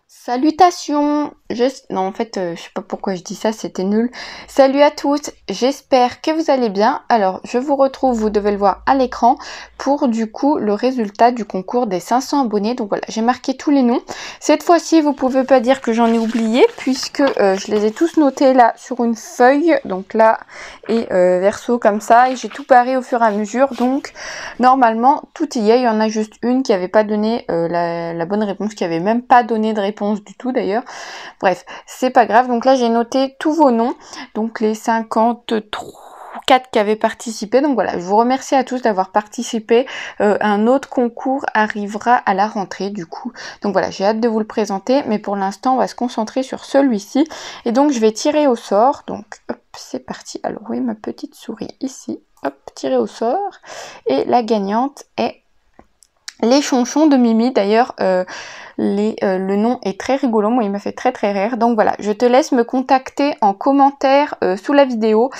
Salutations. Non, en fait, je sais pas pourquoi je dis ça, c'était nul. Salut à tous, j'espère que vous allez bien. Alors, je vous retrouve, vous devez le voir à l'écran, pour du coup le résultat du concours des 500 abonnés. Donc voilà, j'ai marqué tous les noms. Cette fois-ci, vous pouvez pas dire que j'en ai oublié, puisque je les ai tous notés là sur une feuille. Donc là, et verso comme ça, et j'ai tout paré au fur et à mesure. Donc, normalement, tout y est. Il y en a juste une qui avait pas donné la bonne réponse, qui avait même pas donné de réponse du tout d'ailleurs. Bref, c'est pas grave. Donc là, j'ai noté tous vos noms. Donc les 54 qui avaient participé. Donc voilà, je vous remercie à tous d'avoir participé. Un autre concours arrivera à la rentrée du coup. Donc voilà, j'ai hâte de vous le présenter. Mais pour l'instant, on va se concentrer sur celui-ci. Et donc, je vais tirer au sort. Donc, hop, c'est parti. Alors oui, ma petite souris ici. Hop, tirer au sort. Et la gagnante est les Chonchons de Mimi. D'ailleurs, le nom est très rigolo, moi il m'a fait très rire. Donc voilà, je te laisse me contacter en commentaire sous la vidéo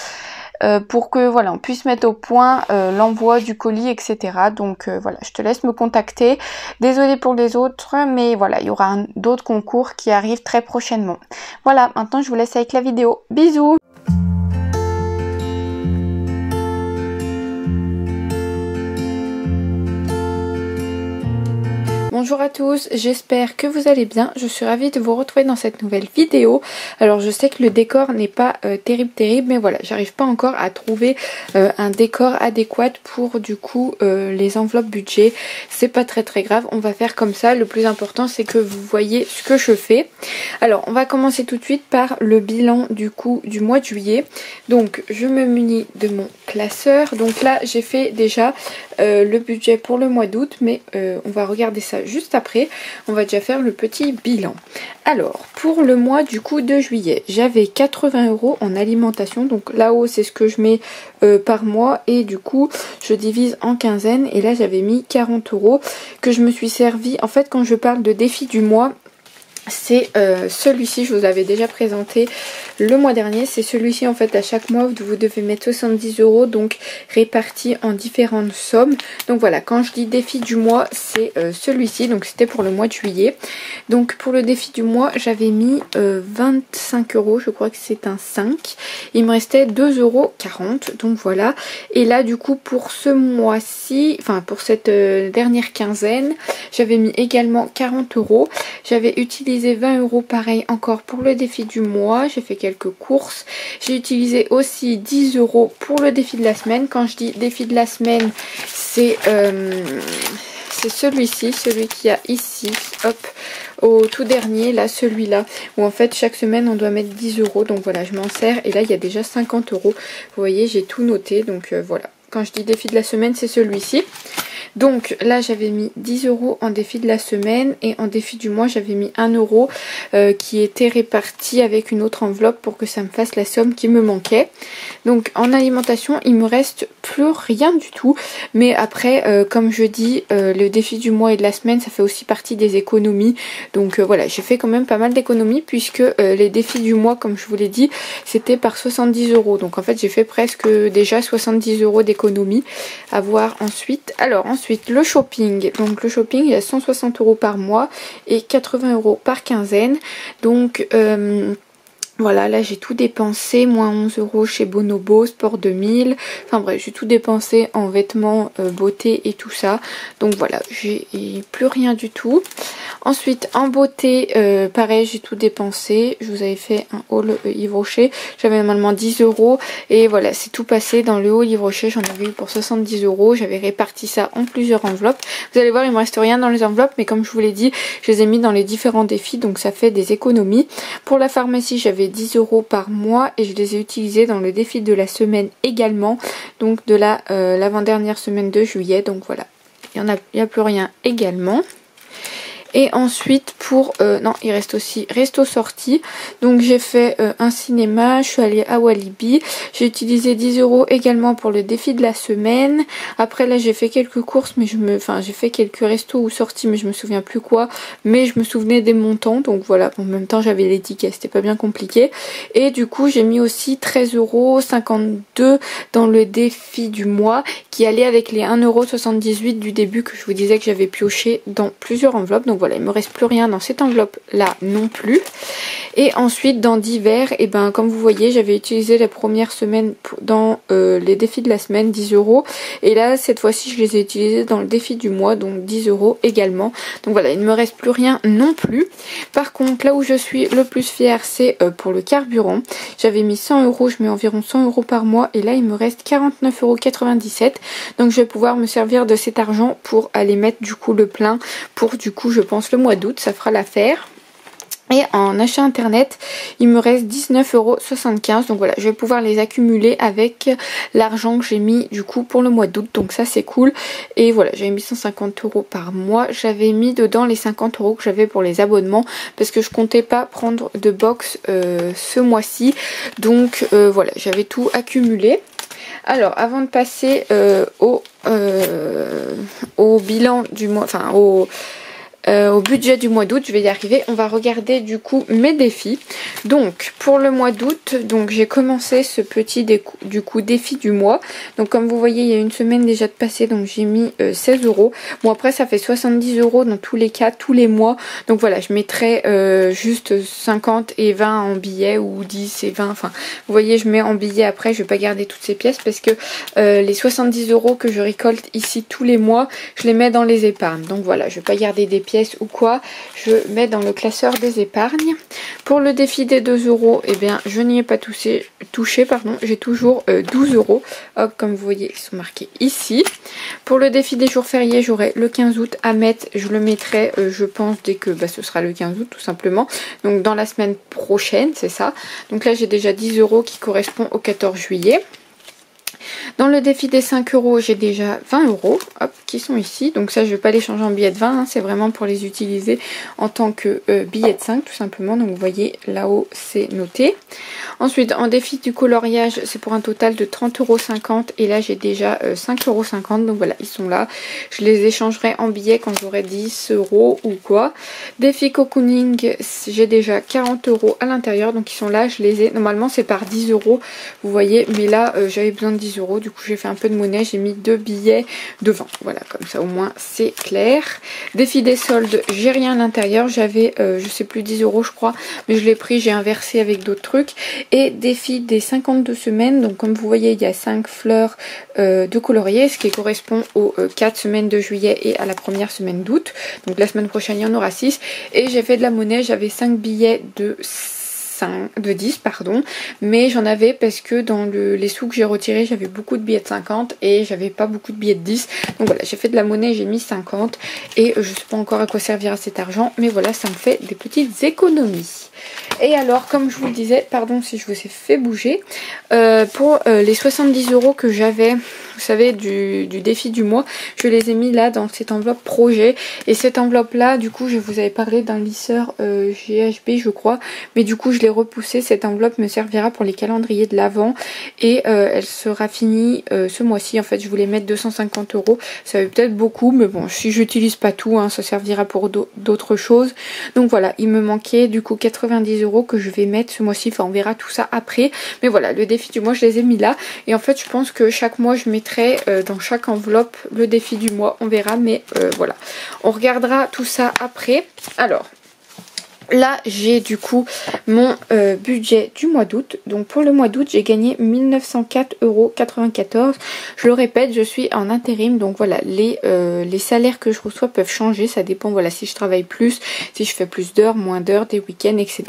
pour que voilà, on puisse mettre au point l'envoi du colis, etc. Donc voilà, je te laisse me contacter. Désolée pour les autres, mais voilà, il y aura d'autres concours qui arrivent très prochainement. Voilà, maintenant je vous laisse avec la vidéo. Bisous! Bonjour à tous, j'espère que vous allez bien. Je suis ravie de vous retrouver dans cette nouvelle vidéo. Alors je sais que le décor n'est pas terrible, mais voilà, j'arrive pas encore à trouver un décor adéquat pour du coup les enveloppes budget. C'est pas très grave, on va faire comme ça. Le plus important c'est que vous voyez ce que je fais. Alors on va commencer tout de suite par le bilan du coup du mois de juillet. Donc je me munis de mon classeur. Donc là j'ai fait déjà le budget pour le mois d'août, mais on va regarder ça juste après. On va déjà faire le petit bilan. Alors pour le mois du coup de juillet, j'avais 80 € en alimentation. Donc là-haut c'est ce que je mets par mois, et du coup je divise en quinzaine, et là j'avais mis 40 € que je me suis servi. En fait, quand je parle de défi du mois, c'est celui-ci, je vous l'avais déjà présenté le mois dernier. C'est celui-ci, en fait, à chaque mois vous devez mettre 70 €, donc répartis en différentes sommes. Donc voilà, quand je dis défi du mois, c'est celui-ci, donc c'était pour le mois de juillet. Donc pour le défi du mois, j'avais mis 25 €, je crois que c'est un 5. Il me restait 2,40 €, donc voilà. Et là du coup pour ce mois-ci, enfin pour cette dernière quinzaine, j'avais mis également 40 €. J'avais utilisé 20 € pareil encore pour le défi du mois. J'ai fait quelques courses. J'ai utilisé aussi 10 € pour le défi de la semaine. Quand je dis défi de la semaine, c'est celui-ci, celui qu'il y a ici, hop, au tout dernier, là, celui-là, où en fait chaque semaine on doit mettre 10 €. Donc voilà, je m'en sers, et là il y a déjà 50 €. Vous voyez, j'ai tout noté, donc voilà. Quand je dis défi de la semaine, c'est celui-ci. Donc là j'avais mis 10 € en défi de la semaine, et en défi du mois j'avais mis 1 € qui était réparti avec une autre enveloppe pour que ça me fasse la somme qui me manquait. Donc en alimentation il me reste plus rien du tout, mais après comme je dis, le défi du mois et de la semaine ça fait aussi partie des économies. Donc voilà, j'ai fait quand même pas mal d'économies, puisque les défis du mois, comme je vous l'ai dit, c'était par 70 €. Donc en fait j'ai fait presque déjà 70 € d'économies à voir ensuite. Alors ensuite le shopping. Donc le shopping, il y a 160 € par mois et 80 € par quinzaine. Donc voilà, là j'ai tout dépensé, moins 11 € chez Bonobo, Sport 2000, enfin bref, j'ai tout dépensé en vêtements, beauté et tout ça. Donc voilà, j'ai plus rien du tout. Ensuite en beauté, pareil, j'ai tout dépensé. Je vous avais fait un haul Yves Rocher, j'avais normalement 10 € et voilà, c'est tout passé dans le haul Yves Rocher. J'en avais eu pour 70 €, j'avais réparti ça en plusieurs enveloppes. Vous allez voir, il me reste rien dans les enveloppes, mais comme je vous l'ai dit, je les ai mis dans les différents défis, donc ça fait des économies. Pour la pharmacie, j'avais 10 € par mois, et je les ai utilisés dans le défi de la semaine également, donc de l'avant-dernière semaine de juillet. Donc voilà, il n'y a plus rien également. Et ensuite pour... non, il reste aussi resto sortie. Donc j'ai fait un cinéma, je suis allée à Walibi. J'ai utilisé 10 € également pour le défi de la semaine. Après là j'ai fait quelques courses, mais j'ai fait quelques restos ou sorties, mais je me souviens plus quoi. Mais je me souvenais des montants, donc voilà. En même temps j'avais les tickets, c'était pas bien compliqué. Et du coup j'ai mis aussi 13,52 € dans le défi du mois, qui allait avec les 1,78 € du début que je vous disais que j'avais pioché dans plusieurs enveloppes. Donc voilà, il me reste plus rien dans cette enveloppe là non plus. Et ensuite dans divers, et ben comme vous voyez, j'avais utilisé la première semaine dans les défis de la semaine 10 €. Et là cette fois-ci je les ai utilisés dans le défi du mois, donc 10 € également. Donc voilà, il ne me reste plus rien non plus. Par contre là où je suis le plus fière, c'est pour le carburant. J'avais mis 100 €, je mets environ 100 € par mois et là il me reste 49,97 €. Donc je vais pouvoir me servir de cet argent pour aller mettre du coup le plein pour du coup je pense le mois d'août, ça fera l'affaire. Et en achat internet, il me reste 19,75 €. Donc voilà, je vais pouvoir les accumuler avec l'argent que j'ai mis du coup pour le mois d'août. Donc ça c'est cool. Et voilà, j'avais mis 150 € par mois. J'avais mis dedans les 50 € que j'avais pour les abonnements. Parce que je comptais pas prendre de box ce mois-ci. Donc voilà, j'avais tout accumulé. Alors avant de passer au bilan du mois, enfin au budget du mois d'août, je vais y arriver. On va regarder du coup mes défis. Donc pour le mois d'août, donc j'ai commencé ce petit du coup défi du mois. Donc comme vous voyez, il y a une semaine déjà de passé, donc j'ai mis 16 €. Bon après ça fait 70 € dans tous les cas, tous les mois. Donc voilà, je mettrai juste 50 et 20 en billets ou 10 et 20. Enfin vous voyez, je mets en billets après, je vais pas garder toutes ces pièces parce que les 70 € que je récolte ici tous les mois, je les mets dans les épargnes. Donc voilà, je vais pas garder des pièces ou quoi, je mets dans le classeur des épargnes. Pour le défi des 2 €, eh bien je n'y ai pas touché, pardon, j'ai toujours 12 €. Hop, comme vous voyez, ils sont marqués ici. Pour le défi des jours fériés, j'aurai le 15 août à mettre, je le mettrai je pense dès que ce sera le 15 août tout simplement. Donc dans la semaine prochaine, c'est ça. Donc là j'ai déjà 10 € qui correspond au 14 juillet. Dans le défi des 5 €, j'ai déjà 20 € hop, qui sont ici. Donc ça, je ne vais pas les changer en billets de 20. Hein, c'est vraiment pour les utiliser en tant que billets de 5 tout simplement. Donc vous voyez là-haut, c'est noté. Ensuite, en défi du coloriage, c'est pour un total de 30,50 € et là, j'ai déjà 5,50 €. Donc voilà, ils sont là. Je les échangerai en billets quand j'aurai 10 € ou quoi. Défi cocooning, j'ai déjà 40 € à l'intérieur. Donc ils sont là, je les ai. Normalement, c'est par 10 €. Vous voyez, mais là, j'avais besoin de 10 €. Du coup, j'ai fait un peu de monnaie. J'ai mis 2 billets de 20. Voilà, comme ça, au moins, c'est clair. Défi des soldes, j'ai rien à l'intérieur. J'avais, je sais plus, 10 € je crois. Mais je l'ai pris, j'ai inversé avec d'autres trucs. Et défi des 52 semaines. Donc, comme vous voyez, il y a 5 fleurs de colorier. Ce qui correspond aux 4 semaines de juillet et à la première semaine d'août. Donc, la semaine prochaine, il y en aura 6. Et j'ai fait de la monnaie. J'avais 5 billets de 10 pardon, mais j'en avais parce que dans les sous que j'ai retirés j'avais beaucoup de billets de 50 et j'avais pas beaucoup de billets de 10, donc voilà, j'ai fait de la monnaie, j'ai mis 50 et je sais pas encore à quoi servira cet argent, mais voilà, ça me fait des petites économies. Et alors, comme je vous le disais, pardon si je vous ai fait bouger, pour les 70 € que j'avais, vous savez, du défi du mois, je les ai mis là dans cette enveloppe projet. Et cette enveloppe là, du coup, je vous avais parlé d'un lisseur GHB je crois, mais du coup je l'ai repoussé. Cette enveloppe me servira pour les calendriers de l'Avent et elle sera finie ce mois-ci. En fait, je voulais mettre 250 €, ça fait peut-être beaucoup, mais bon, si j'utilise pas tout, hein, ça servira pour d'autres choses. Donc voilà, il me manquait du coup 90 € que je vais mettre ce mois-ci. Enfin, on verra tout ça après, mais voilà, le défi du mois, je les ai mis là. Et en fait, je pense que chaque mois, je mettrai dans chaque enveloppe le défi du mois. On verra, mais voilà. On regardera tout ça après. Alors, là, j'ai du coup mon budget du mois d'août. Donc pour le mois d'août, j'ai gagné 1904,94 €. Je le répète, je suis en intérim. Donc voilà, les salaires que je reçois peuvent changer. Ça dépend, voilà, si je travaille plus, si je fais plus d'heures, moins d'heures, des week-ends, etc.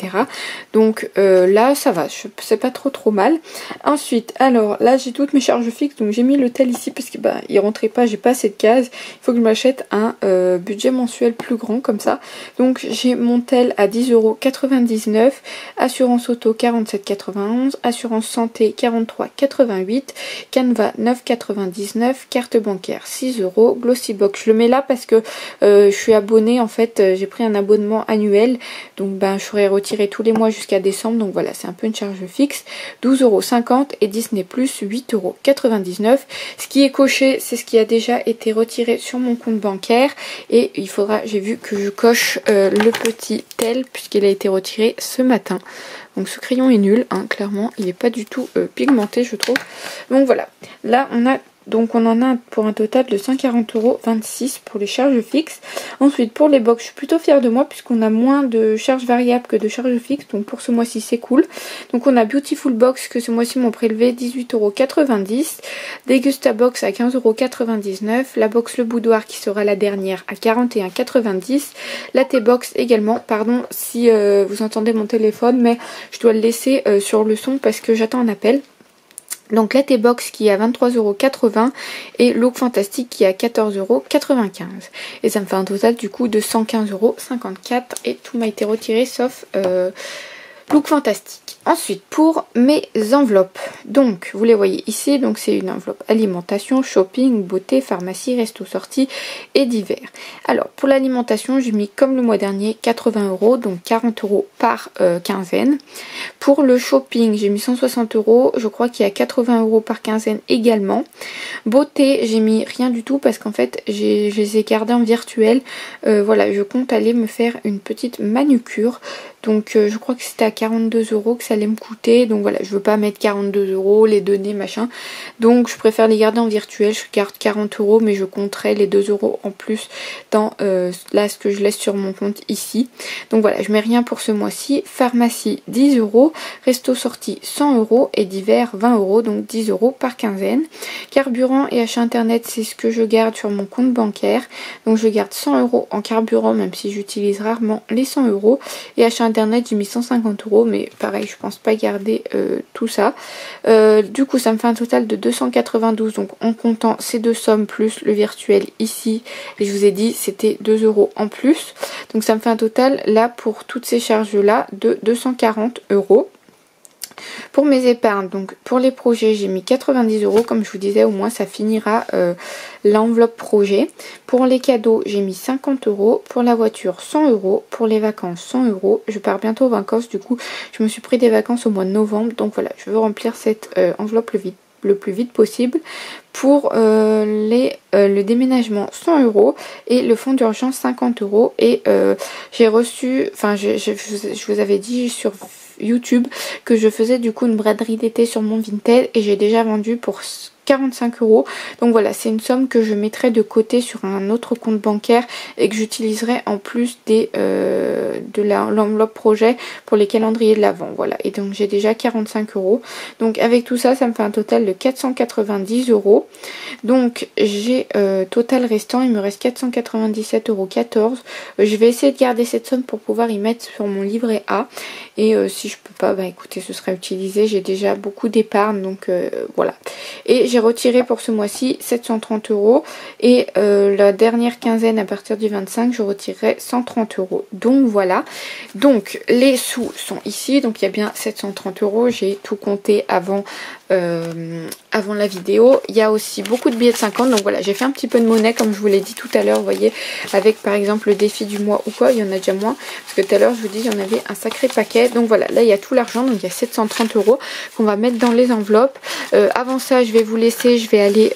Donc là, ça va. C'est pas trop mal. Ensuite, alors là, j'ai toutes mes charges fixes. Donc j'ai mis l'hôtel ici parce que il rentrait pas. J'ai pas assez de cases. Il faut que je m'achète un budget mensuel plus grand comme ça. Donc j'ai mon tel à 10,99 €, assurance auto 47,91 €, assurance santé 43,88 €, Canva 9,99 €, carte bancaire 6 €, Glossybox je le mets là parce que je suis abonnée en fait, j'ai pris un abonnement annuel, donc je serai retiré tous les mois jusqu'à décembre, donc voilà, c'est un peu une charge fixe, 12,50 € et Disney Plus 8,99 €. Ce qui est coché, c'est ce qui a déjà été retiré sur mon compte bancaire et il faudra, j'ai vu que je coche le petit tel puisqu'il a été retiré ce matin. Donc ce crayon est nul, hein, clairement, il n'est pas du tout pigmenté je trouve. Donc voilà, là on a Donc on en a pour un total de 140,26 € pour les charges fixes. Ensuite pour les box, je suis plutôt fière de moi puisqu'on a moins de charges variables que de charges fixes. Donc pour ce mois-ci c'est cool. Donc on a Beautiful Box que ce mois-ci m'ont prélevé 18,90 €. Degusta Box à 15,99 €. La box Le Boudoir qui sera la dernière à 41,90 €. La T-Box également. Pardon si vous entendez mon téléphone mais je dois le laisser sur le son parce que j'attends un appel. Donc la T-Box qui est à 23,80 € et Look Fantastique qui est à 14,95 €. Et ça me fait un total du coup de 115,54 € et tout m'a été retiré sauf Look Fantastique. Ensuite pour mes enveloppes, donc vous les voyez ici, donc c'est une enveloppe alimentation, shopping, beauté, pharmacie, resto sortie et divers. Alors pour l'alimentation j'ai mis comme le mois dernier 80 €, donc 40 € par quinzaine. Pour le shopping j'ai mis 160 €, je crois qu'il y a 80 € par quinzaine également. Beauté j'ai mis rien du tout parce qu'en fait je les ai gardés en virtuel. Voilà, je compte aller me faire une petite manucure. Donc je crois que c'était à 42 € que ça allait me coûter. Donc voilà, je veux pas mettre 42 €, les donner, machin. Donc je préfère les garder en virtuel. Je garde 40 € mais je compterai les 2 € en plus dans là ce que je laisse sur mon compte ici. Donc voilà, je mets rien pour ce mois-ci. Pharmacie 10 €, resto sortie 100 € et divers 20 €, donc 10 € par quinzaine. Carburant et achat internet, c'est ce que je garde sur mon compte bancaire. Donc je garde 100 € en carburant même si j'utilise rarement les 100 €. Et achat internet j'ai mis 150 €, mais pareil je pense pas garder tout ça. Du coup ça me fait un total de 292 €, donc en comptant ces deux sommes plus le virtuel ici, et je vous ai dit c'était 2 € en plus, donc ça me fait un total là pour toutes ces charges là de 240 €. Pour mes épargnes, donc pour les projets j'ai mis 90 €, comme je vous disais au moins ça finira l'enveloppe projet. Pour les cadeaux j'ai mis 50 €, pour la voiture 100 €, pour les vacances 100 €. Je pars bientôt aux vacances, du coup je me suis pris des vacances au mois de novembre, donc voilà je veux remplir cette enveloppe le plus vite possible. Pour le déménagement 100 € et le fonds d'urgence 50 € et j'ai reçu, enfin je vous avais dit sur YouTube que je faisais du coup une braderie d'été sur mon Vinted et j'ai déjà vendu pour 45 €. Donc voilà, c'est une somme que je mettrai de côté sur un autre compte bancaire et que j'utiliserai en plus de l'enveloppe projet pour les calendriers de l'Avent. Voilà, et donc j'ai déjà 45 €. Donc avec tout ça, ça me fait un total de 490 €. Donc j'ai total restant, il me reste 497,14 €. Je vais essayer de garder cette somme pour pouvoir y mettre sur mon livret A. Et si je peux pas, bah écoutez, ce sera utilisé. J'ai déjà beaucoup d'épargne, donc voilà. Et j'ai retiré pour ce mois-ci 730 €. Et la dernière quinzaine, à partir du 25, je retirerai 130 €. Donc voilà. Donc les sous sont ici. Donc il y a bien 730 €. J'ai tout compté avant la vidéo. Il y a aussi beaucoup de billets de 50. Donc voilà, j'ai fait un petit peu de monnaie, comme je vous l'ai dit tout à l'heure. Vous voyez, avec par exemple le défi du mois ou quoi, il y en a déjà moins. Parce que tout à l'heure, je vous dis, il y en avait un sacré paquet. Donc voilà, là il y a tout l'argent, donc il y a 730 € qu'on va mettre dans les enveloppes. Avant ça je vais vous laisser, je vais aller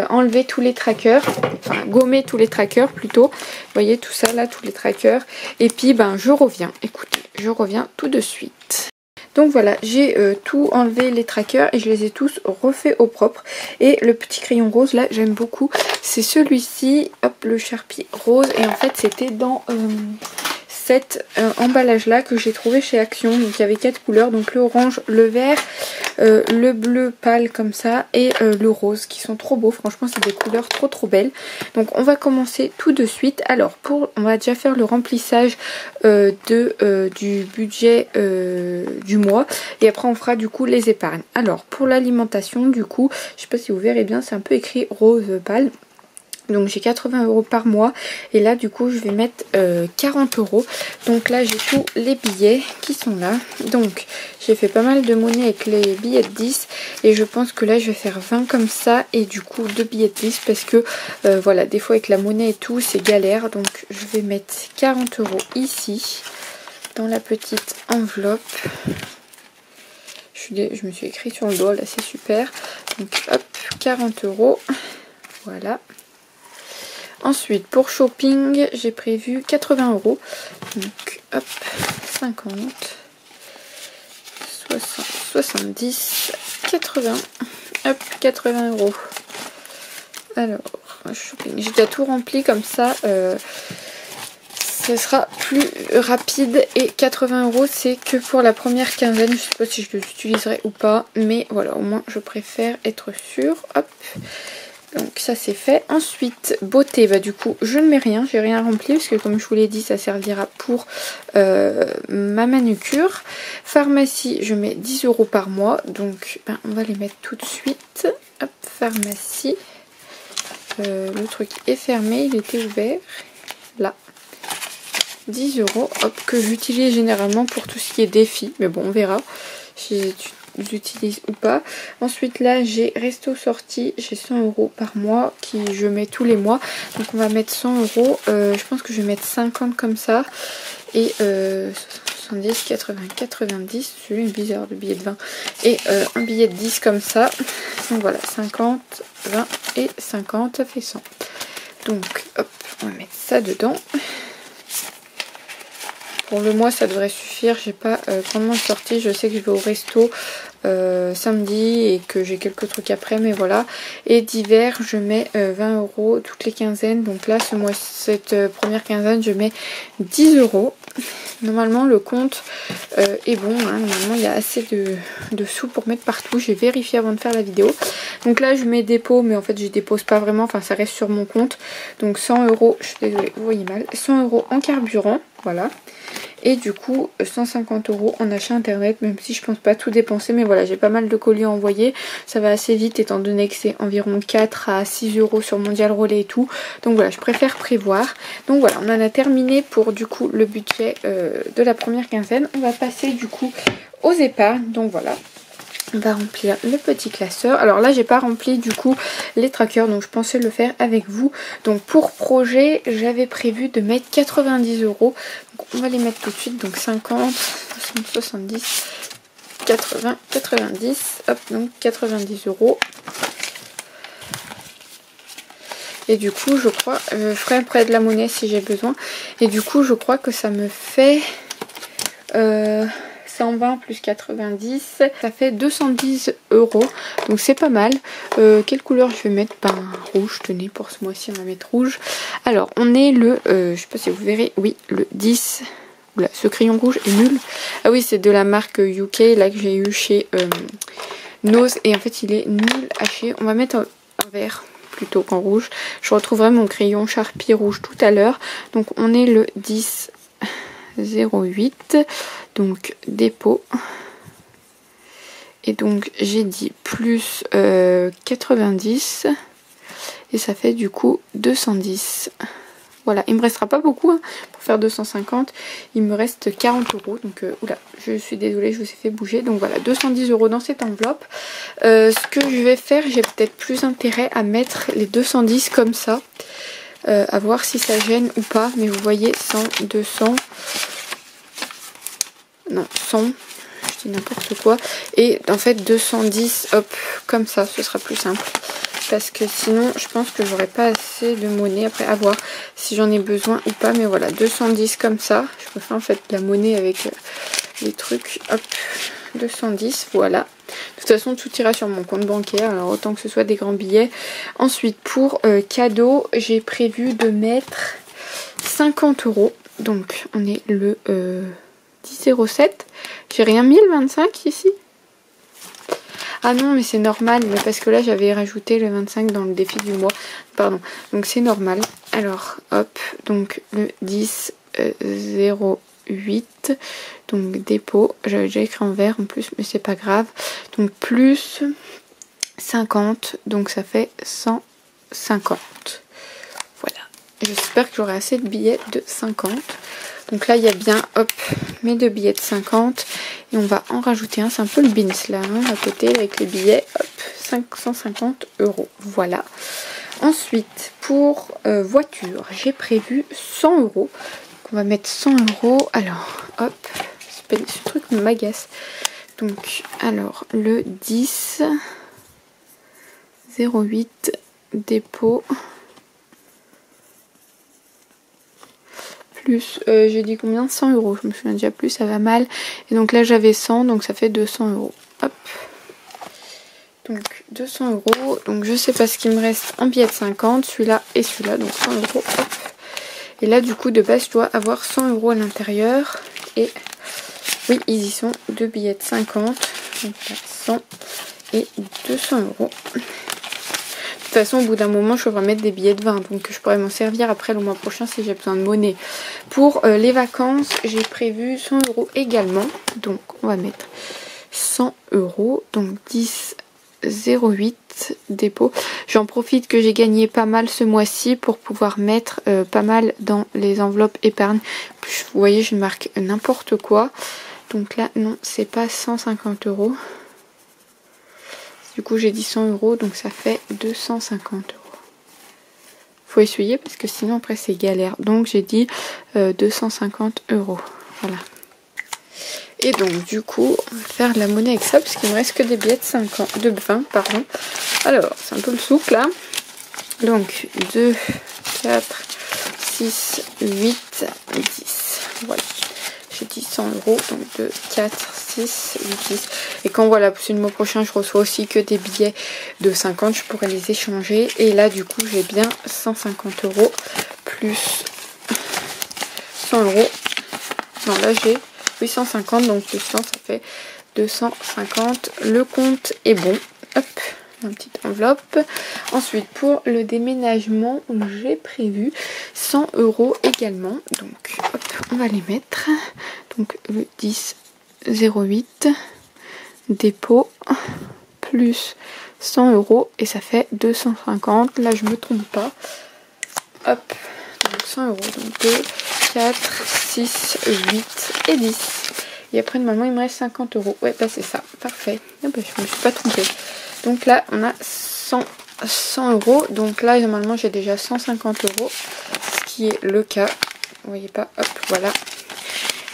enlever tous les trackers, enfin gommer tous les trackers plutôt. Vous voyez tout ça là, tous les trackers. Et puis ben je reviens, écoutez, je reviens tout de suite. Donc voilà, j'ai tout enlevé les trackers et je les ai tous refaits au propre. Et le petit crayon rose là, j'aime beaucoup. C'est celui-ci, hop, le Sharpie rose. Et en fait c'était dans cet emballage là que j'ai trouvé chez Action. Donc il y avait 4 couleurs, donc le orange, le vert, le bleu pâle comme ça et le rose, qui sont trop beaux. Franchement c'est des couleurs trop belles. Donc on va commencer tout de suite. Alors on va déjà faire le remplissage du budget du mois, et après on fera du coup les épargnes. Alors pour l'alimentation, du coup je sais pas si vous verrez bien, c'est un peu écrit rose pâle. Donc j'ai 80 € par mois et là du coup je vais mettre 40 €. Donc là j'ai tous les billets qui sont là. Donc j'ai fait pas mal de monnaie avec les billets de 10 et je pense que là je vais faire 20 comme ça et du coup 2 billets de 10 parce que voilà, des fois avec la monnaie et tout c'est galère. Donc je vais mettre 40 € ici dans la petite enveloppe. Je me suis écrit sur le doigt là, c'est super. Donc hop, 40 €, voilà. Ensuite, pour shopping, j'ai prévu 80 €. Donc, hop, 50, 60, 70, 80, hop, 80 €. Alors, shopping. J'ai déjà tout rempli comme ça. Ce sera plus rapide. Et 80 € c'est que pour la première quinzaine. Je sais pas si je l'utiliserai ou pas. Mais voilà, au moins je préfère être sûre. Hop. Donc ça c'est fait. Ensuite, beauté, bah du coup je ne mets rien, j'ai rien rempli parce que comme je vous l'ai dit ça servira pour ma manucure. Pharmacie, je mets 10 € par mois, donc ben, on va les mettre tout de suite. Hop, pharmacie. Le truc est fermé, il était ouvert. Là. 10 €, hop, que j'utilise généralement pour tout ce qui est défi, mais bon on verra si j'utilise ou pas. Ensuite là j'ai resto sortie, j'ai 100 € par mois qui je mets tous les mois, donc on va mettre 100 €. Je pense que je vais mettre 50 comme ça et 70, 80, 90, celui est bizarre de billet de 20 et un billet de 10 comme ça. Donc voilà, 50, 20 et 50, ça fait 100. Donc hop, on va mettre ça dedans. Pour le mois ça devrait suffire, j'ai pas grandement de sorties, je sais que je vais au resto samedi et que j'ai quelques trucs après, mais voilà. Et d'hiver je mets 20 € toutes les quinzaines, donc là cette première quinzaine je mets 10 €. Normalement le compte est bon, hein. Normalement il y a assez de sous pour mettre partout, j'ai vérifié avant de faire la vidéo. Donc là je mets dépôt, mais en fait je dépose pas vraiment, enfin ça reste sur mon compte. Donc 100 €, je suis désolée, vous voyez mal, 100 € en carburant, voilà. Et du coup 150 € en achat internet, même si je pense pas tout dépenser, mais voilà, j'ai pas mal de colis à envoyer, ça va assez vite étant donné que c'est environ 4 à 6 € sur Mondial Relais et tout, donc voilà, je préfère prévoir. Donc voilà, on en a terminé pour du coup le budget de la première quinzaine. On va passer du coup aux épargnes, donc voilà. On va remplir le petit classeur. Alors là j'ai pas rempli du coup les trackers, donc je pensais le faire avec vous. Donc pour projet j'avais prévu de mettre 90 €. Donc on va les mettre tout de suite. Donc 50, 60, 70, 80, 90. Hop, donc 90 €. Et du coup je crois, je ferai après de la monnaie si j'ai besoin. Et du coup je crois que ça me fait 120 plus 90, ça fait 210 €. Donc c'est pas mal. Quelle couleur je vais mettre? Ben rouge, tenez, pour ce mois-ci on va mettre rouge. Alors on est le, je sais pas si vous verrez, oui, le 10. Oula, ce crayon rouge est nul. Ah oui, c'est de la marque UK, là que j'ai eu chez Nose. Et en fait il est nul haché. On va mettre un vert plutôt qu'en rouge. Je retrouverai mon crayon Sharpie rouge tout à l'heure. Donc on est le 10 08, donc dépôt, et donc j'ai dit plus 90 et ça fait du coup 210. Voilà, il me restera pas beaucoup hein, pour faire 250, il me reste 40 €, donc oula, je suis désolée, je vous ai fait bouger. Donc voilà, 210 € dans cette enveloppe. Ce que je vais faire, j'ai peut-être plus intérêt à mettre les 210 comme ça. À voir si ça gêne ou pas, mais vous voyez 100, 200, non 100, je dis n'importe quoi, et en fait 210, hop, comme ça, ce sera plus simple, parce que sinon je pense que j'aurai pas assez de monnaie, après à voir si j'en ai besoin ou pas, mais voilà, 210 comme ça, je préfère en fait de la monnaie avec les trucs, hop, 210, voilà. De toute façon tout ira sur mon compte bancaire, alors autant que ce soit des grands billets. Ensuite pour cadeau, j'ai prévu de mettre 50 €, donc on est le 10,07. J'ai rien mis le 25 ici? Ah non, mais c'est normal, mais parce que là j'avais rajouté le 25 dans le défi du mois, pardon, donc c'est normal. Alors hop, donc le 10 08, donc dépôt, j'avais déjà écrit en vert en plus, mais c'est pas grave. Donc plus 50, donc ça fait 150. Voilà, j'espère que j'aurai assez de billets de 50. Donc là il y a bien, hop, mes 2 billets de 50 et on va en rajouter un, c'est un peu le bins là, hein, à côté avec les billets, hop, 550 €. Voilà. Ensuite pour voiture, j'ai prévu 100 €. Donc on va mettre 100 €. Alors hop, ce truc m'agace. Donc alors le 10 08 dépôt. Plus, j'ai dit combien? 100 €, je me souviens déjà plus, ça va mal. Et donc là j'avais 100, donc ça fait 200 €. Hop, Donc 200 euros. Donc je sais pas ce qu'il me reste en billets de 50. Celui-là et celui-là. Donc 100 euros. Hop. Et là du coup de base je dois avoir 100 euros à l'intérieur. Et oui ils y sont. 2 billets de 50. Donc là, 100 et 200 euros. De toute façon au bout d'un moment je devrais mettre des billets de 20. Donc je pourrais m'en servir après le mois prochain si j'ai besoin de monnaie. Pour les vacances j'ai prévu 100 euros également. Donc on va mettre 100 euros. Donc 10,08 dépôt. J'en profite que j'ai gagné pas mal ce mois-ci pour pouvoir mettre pas mal dans les enveloppes épargne. Vous voyez, je marque n'importe quoi. Donc là, non, c'est pas 150 euros. Du coup, j'ai dit 100 euros, donc ça fait 250 euros. Faut essuyer parce que sinon après c'est galère. Donc j'ai dit 250 euros. Voilà. Et donc du coup, on va faire de la monnaie avec ça parce qu'il me reste que des billets de 20, pardon. Alors, c'est un peu le souffle là. Donc 2, 4, 6, 8, 10. Voilà. J'ai dit 100 euros. Donc 2, 4, 6, 8, 10. Et quand voilà, pour le mois prochain, je reçois aussi que des billets de 50. Je pourrais les échanger. Et là, du coup, j'ai bien 150 euros plus 100 euros. Non, là, j'ai 850, donc plus 100, ça fait 250. Le compte est bon. Hop, une petite enveloppe. Ensuite, pour le déménagement, j'ai prévu 100 euros également. Donc, hop, on va les mettre. Donc, le 10,08 dépôt plus 100 euros et ça fait 250. Là, je me trompe pas. Hop, donc 100 euros. Donc 2, 4, 6, 8 et 10. Et après, normalement, il me reste 50 euros. Ouais, bah c'est ça. Parfait. Ah bah, je me suis pas trompée. Donc là, on a 100 euros. Donc là, normalement, j'ai déjà 150 euros. Ce qui est le cas. Vous voyez pas. Hop, voilà.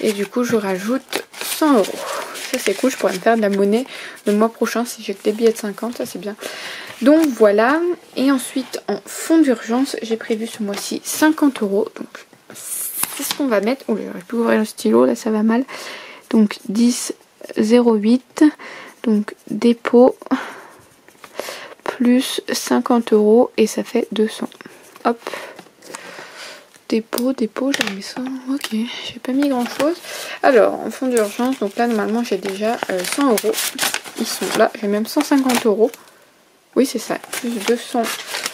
Et du coup, je rajoute 100 euros. Ça, c'est cool. Je pourrais me faire de la monnaie le mois prochain si j'ai que des billets de 50. Ça, c'est bien. Donc voilà. Et ensuite, en fonds d'urgence, j'ai prévu ce mois-ci 50 euros. Donc, c'est ce qu'on va mettre. Oh, j'aurais pu ouvrir le stylo. Là, ça va mal. Donc 10,08. Donc dépôt plus 50 euros et ça fait 200. Hop. Dépôt, j'ai mis ça. Ok, j'ai pas mis grand chose. Alors, en fonds d'urgence, donc là, normalement, j'ai déjà 100 euros. Ils sont là. J'ai même 150 euros. Oui, c'est ça. Plus 200,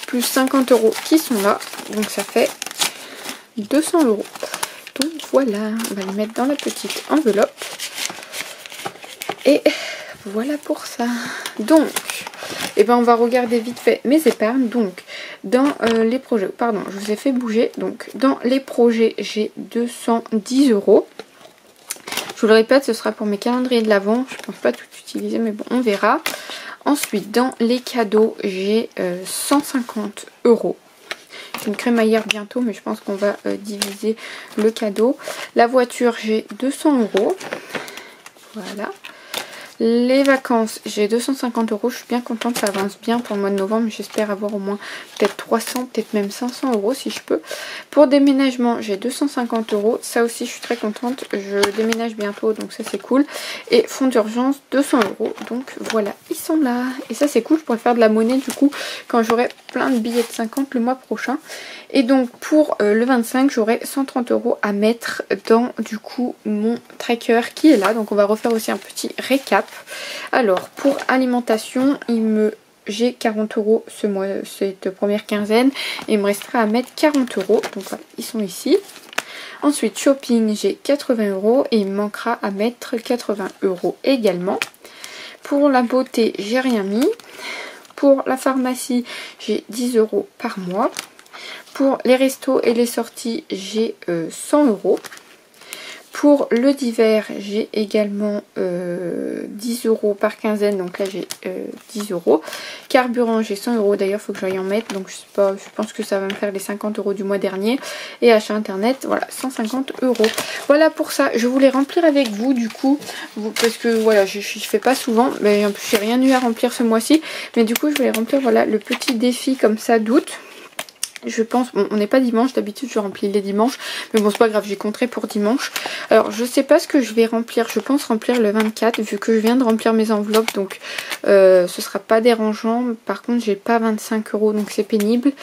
plus 50 euros qui sont là. Donc ça fait 200 euros. Donc voilà, on va les mettre dans la petite enveloppe. Et voilà pour ça. Donc, eh ben on va regarder vite fait mes épargnes. Donc, dans les projets, pardon, je vous ai fait bouger. Donc, dans les projets, j'ai 210 euros. Je vous le répète, ce sera pour mes calendriers de l'Avent. Je pense pas tout utiliser, mais bon, on verra. Ensuite, dans les cadeaux, j'ai 150 euros. Une crémaillère bientôt, mais je pense qu'on va diviser le cadeau. La voiture, j'ai 200 euros. Voilà. Les vacances, j'ai 250 euros. Je suis bien contente, ça avance bien pour le mois de novembre. J'espère avoir au moins peut-être 300, peut-être même 500 euros si je peux. Pour déménagement, j'ai 250 euros. Ça aussi, je suis très contente. Je déménage bientôt, donc ça c'est cool. Et fonds d'urgence, 200 euros. Donc voilà, ils sont là. Et ça c'est cool, je pourrais faire de la monnaie du coup quand j'aurai plein de billets de 50 le mois prochain. Et donc pour le 25, j'aurai 130 euros à mettre dans du coup mon tracker qui est là. Donc on va refaire aussi un petit récap. Alors pour alimentation, j'ai 40 euros ce mois, cette première quinzaine. Et il me restera à mettre 40 euros. Donc voilà, ils sont ici. Ensuite shopping, j'ai 80 euros et il me manquera à mettre 80 euros également. Pour la beauté, j'ai rien mis. Pour la pharmacie, j'ai 10 euros par mois. Pour les restos et les sorties, j'ai 100 euros. Pour le divers, j'ai également 10 euros par quinzaine. Donc là, j'ai 10 euros. Carburant, j'ai 100 euros. D'ailleurs, il faut que j'aille en mettre. Donc, je sais pas, je pense que ça va me faire les 50 euros du mois dernier. Et achat internet, voilà, 150 euros. Voilà pour ça. Je voulais remplir avec vous, du coup. Parce que, voilà, je fais pas souvent. Mais en plus, j'ai rien eu à remplir ce mois-ci. Mais du coup, je voulais remplir, voilà, le petit défi comme ça d'août. Je pense, bon on n'est pas dimanche, d'habitude je remplis les dimanches, mais bon c'est pas grave, j'y compterai pour dimanche. Alors je sais pas ce que je vais remplir, je pense remplir le 24 vu que je viens de remplir mes enveloppes, donc ce sera pas dérangeant. Par contre j'ai pas 25 € donc c'est pénible.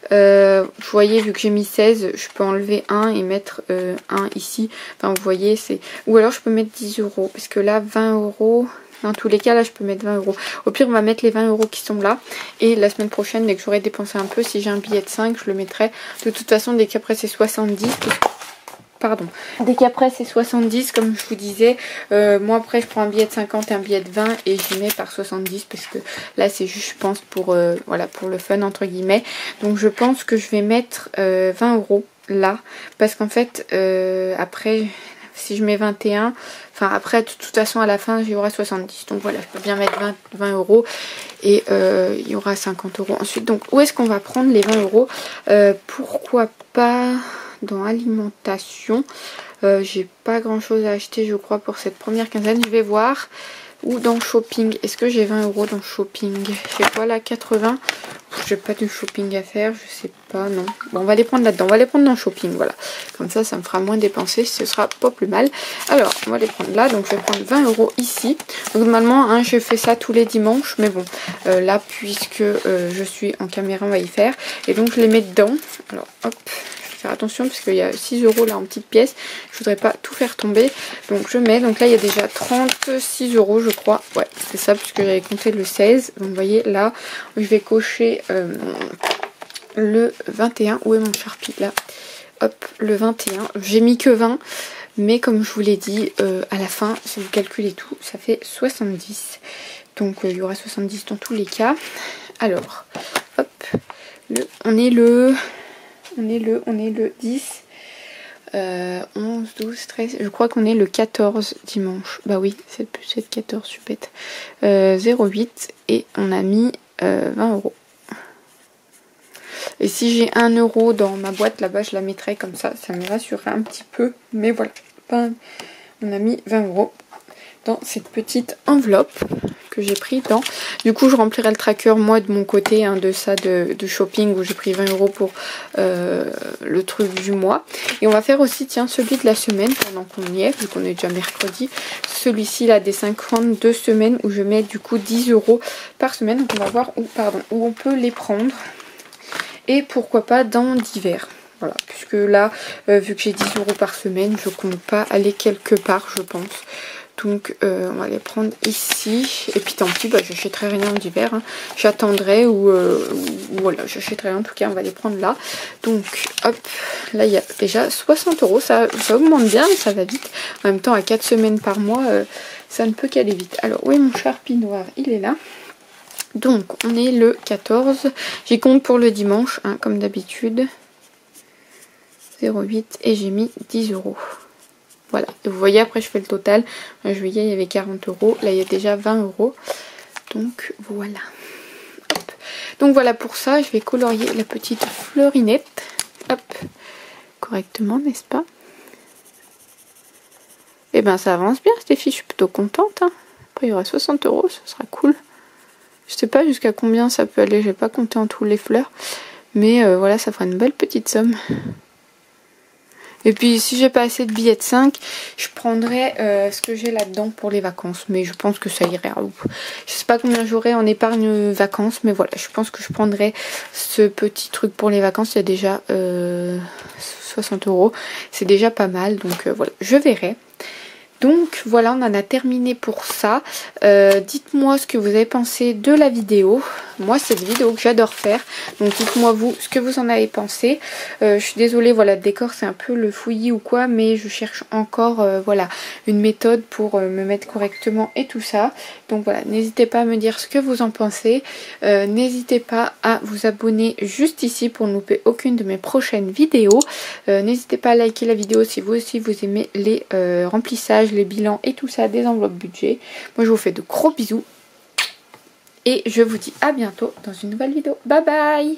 Vous voyez, vu que j'ai mis 16, je peux enlever 1 et mettre 1 ici. Enfin vous voyez, c'est... Ou alors je peux mettre 10 €, parce que là 20 €... Dans tous les cas, là, je peux mettre 20 €. Au pire, on va mettre les 20 € qui sont là. Et la semaine prochaine, dès que j'aurai dépensé un peu, si j'ai un billet de 5, je le mettrai. De toute façon, dès qu'après c'est 70... Pardon. Dès qu'après c'est 70, comme je vous disais, moi après je prends un billet de 50 et un billet de 20 et j'y mets par 70 parce que là c'est juste je pense pour, voilà, pour le fun entre guillemets. Donc je pense que je vais mettre 20 € là parce qu'en fait après... Si je mets 21, enfin après de toute façon à la fin il y aura 70. Donc voilà, je peux bien mettre 20 € et il y aura 50 € ensuite. Donc où est-ce qu'on va prendre les 20 €? Pourquoi pas dans alimentation. J'ai pas grand chose à acheter je crois pour cette première quinzaine. Je vais voir. Ou dans shopping. Est-ce que j'ai 20 € dans shopping? J'ai quoi là, 80? J'ai pas de shopping à faire, je sais pas, non. Bon, on va les prendre là-dedans, on va les prendre dans shopping, voilà. Comme ça, ça me fera moins dépenser, ce sera pas plus mal. Alors, on va les prendre là, donc je vais prendre 20 € ici. Donc, normalement, hein, je fais ça tous les dimanches, mais bon, là, puisque je suis en caméra, on va y faire. Et donc, je les mets dedans. Alors, hop. Faire attention parce qu'il y a 6 € là en petites pièces, je voudrais pas tout faire tomber, donc je mets, donc là il y a déjà 36 € je crois, ouais c'est ça puisque j'avais compté le 16, donc vous voyez là je vais cocher le 21, où est mon Sharpie là, hop le 21, j'ai mis que 20 mais comme je vous l'ai dit à la fin si vous calculez tout ça fait 70, donc il y aura 70 dans tous les cas. Alors hop, on est le 10, 11, 12, 13, je crois qu'on est le 14 dimanche. Bah oui, c'est 14, je suis bête. 0,8 et on a mis 20 €. Et si j'ai 1 € dans ma boîte là-bas, je la mettrai comme ça me rassurera un petit peu. Mais voilà, on a mis 20 € dans cette petite enveloppe que j'ai pris dans. Du coup, je remplirai le tracker moi de mon côté, hein, de ça de shopping où j'ai pris 20 € pour le truc du mois. Et on va faire aussi, tiens, celui de la semaine pendant qu'on y est, vu qu'on est déjà mercredi. Celui-ci là des 52 semaines où je mets du coup 10 € par semaine. Donc on va voir où on peut les prendre. Et pourquoi pas dans divers. Voilà, puisque là, vu que j'ai 10 € par semaine, je compte pas aller quelque part, je pense. Donc on va les prendre ici. Et puis tant pis, bah, j'achèterai rien en d'hiver. Hein. J'attendrai ou voilà, j'achèterai rien. En tout cas, on va les prendre là. Donc hop, là il y a déjà 60 €. Ça augmente bien, mais ça va vite. En même temps, à 4 semaines par mois, ça ne peut qu'aller vite. Alors, où est mon Sharpie noir? Il est là. Donc on est le 14. J'y compte pour le dimanche, hein, comme d'habitude. 0,8 et j'ai mis 10 €. Voilà, et vous voyez après je fais le total. En juillet il y avait 40 €, là il y a déjà 20 €. Donc voilà. Hop. Donc voilà pour ça, je vais colorier la petite fleurinette. Hop. Correctement, n'est-ce pas? Et ben ça avance bien Stéphie, je suis plutôt contente. Hein. Après il y aura 60 €, ça sera cool. Je sais pas jusqu'à combien ça peut aller, j'ai pas compté en tous les fleurs. Mais voilà, ça fera une belle petite somme. Et puis si j'ai pas assez de billets de 5, je prendrai ce que j'ai là-dedans pour les vacances. Mais je pense que ça irait. Je sais pas combien j'aurai en épargne vacances, mais voilà, je pense que je prendrai ce petit truc pour les vacances. Il y a déjà 60 €. C'est déjà pas mal, donc voilà, je verrai. Donc voilà, on en a terminé pour ça. Dites-moi ce que vous avez pensé de la vidéo. Moi, c'est une vidéo que j'adore faire. Donc dites-moi vous ce que vous en avez pensé. Je suis désolée, voilà, le décor c'est un peu le fouillis ou quoi. Mais je cherche encore voilà, une méthode pour me mettre correctement et tout ça. Donc voilà, n'hésitez pas à me dire ce que vous en pensez. N'hésitez pas à vous abonner juste ici pour ne louper aucune de mes prochaines vidéos. N'hésitez pas à liker la vidéo si vous aussi vous aimez les remplissages, les bilans et tout ça des enveloppes budget. Moi je vous fais de gros bisous et je vous dis à bientôt dans une nouvelle vidéo. Bye bye!